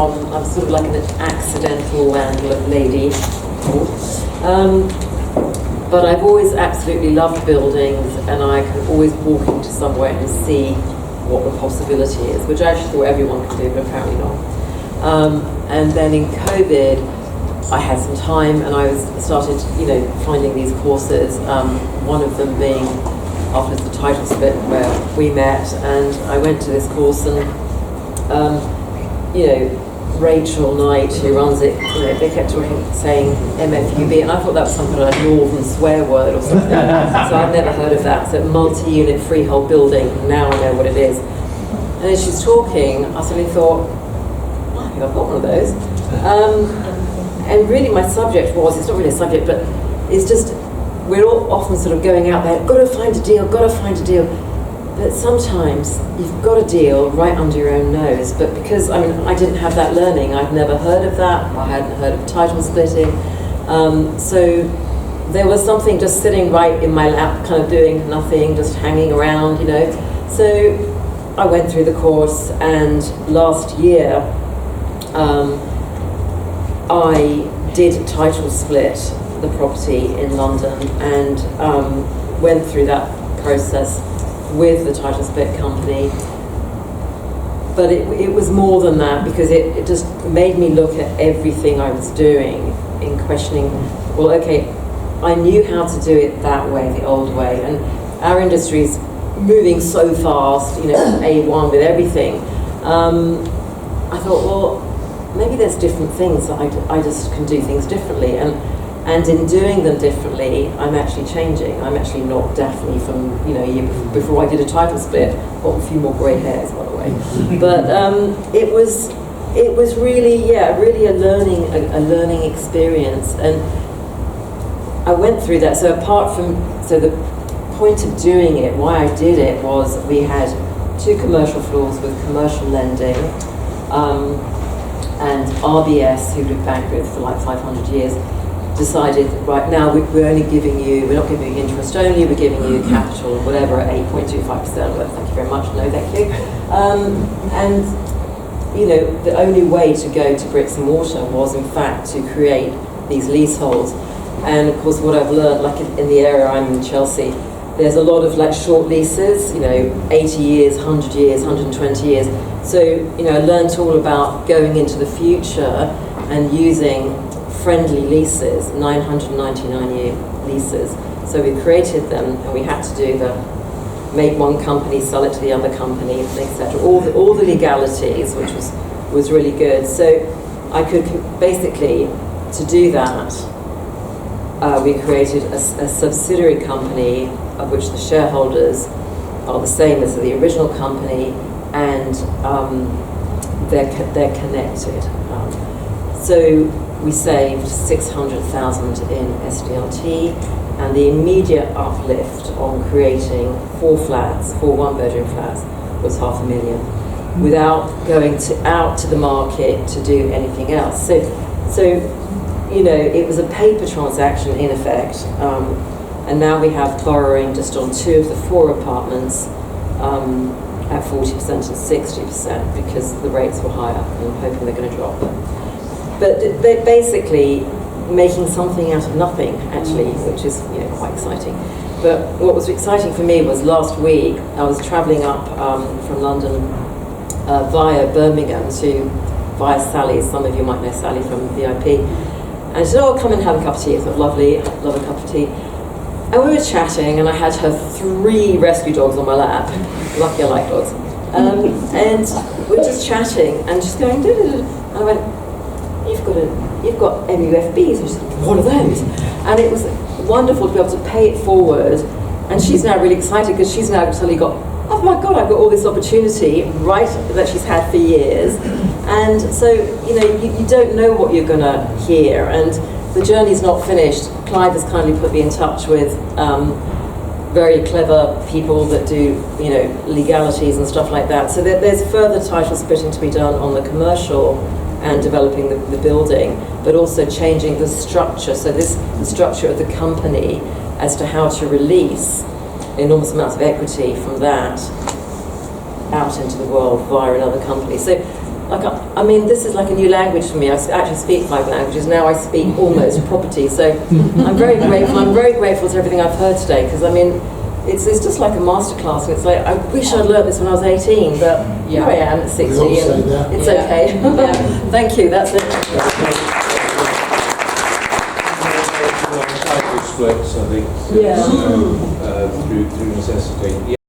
I'm sort of like an accidental landlady. But I've always absolutely loved buildings, and I can always walk into somewhere and see what the possibility is, which I actually thought everyone could do, but apparently not. And then in COVID, I had some time, and I started, finding these courses. One of them being after the title split, where we met, and I went to this course, and Rachel Knight, who runs it, they kept saying MFUB, and I thought that was some kind of like northern swear word or something. So I'd never heard of that. So multi-unit freehold building. Now I know what it is. And as she's talking, I suddenly thought, I think I've got one of those. And really, my subject was—it's not really a subject, but it's just we're all often sort of going out there. Got to find a deal. Got to find a deal. But sometimes you've got a deal right under your own nose. But because, I didn't have that learning, I'd never heard of that. I hadn't heard of title splitting. So there was something just sitting right in my lap, kind of doing nothing, just hanging around, So I went through the course, and last year I did title split the property in London, and went through that process with the title split company. But it was more than that, because it just made me look at everything I was doing in questioning, well, okay, I knew how to do it that way, the old way, and our industry's moving so fast, A1 with everything. I thought, well, maybe there's different things that I just can do things differently, and in doing them differently, I'm actually changing. I'm actually not Daphne from a year before I did a title split. Got a few more grey hairs, by the way. But it was really a learning experience, and I went through that. So the point of doing it, why I did it, was we had 2 commercial floors with commercial lending, and RBS, who we've banked with for like 500 years, decided, right now we're not giving you interest only, we're giving you capital or whatever at 8.25%. Well, thank you very much, no thank you. And the only way to go to bricks and mortar was in fact to create these leaseholds. And of course, what I've learned, like in the area I'm in, Chelsea, there's a lot of like short leases, 80 years, 100 years, 120 years. So, I learned all about going into the future and using friendly leases, 999-year leases. So we created them, and we had to do make one company, sell it to the other company, etc. All the legalities, which was really good. So I could basically, to do that, we created a subsidiary company of which the shareholders are the same as the original company, and they're connected. So we saved 600,000 in SDLT, and the immediate uplift on creating 4 one-bedroom flats was $500,000, without going out to the market to do anything else. So it was a paper transaction in effect, and now we have borrowing just on 2 of the 4 apartments at 40% and 60%, because the rates were higher, and I'm hoping they're going to drop. But basically making something out of nothing, actually, which is quite exciting. But what was exciting for me was last week I was travelling up from London via Birmingham via Sally. Some of you might know Sally from VIP. And she said, "Oh, come and have a cup of tea." I thought, lovely, I love a cup of tea. And we were chatting, and I had her 3 rescue dogs on my lap. Lucky I like dogs. And we were just chatting, and she's going, and I went, You've got MUFBs. And she said, "What are those?" And it was wonderful to be able to pay it forward. And she's now really excited, because she's now suddenly got, oh my God, I've got all this opportunity that she's had for years. And so, you don't know what you're going to hear. And the journey's not finished. Clive has kindly put me in touch with very clever people that do, legalities and stuff like that. So there's further title splitting to be done on the commercial and developing the building, but also changing the structure. So the structure of the company as to how to release enormous amounts of equity from that out into the world via another company. So like, I mean, this is like a new language for me. I actually speak 5 languages. Now I speak almost property. So I'm very grateful. I'm very grateful to everything I've heard today, because, I mean, it's just like a masterclass, and it's like, I wish I'd learned this when I was 18, but here I am at 60, and it's okay. Thank you, that's it. Splits, I think, through necessity.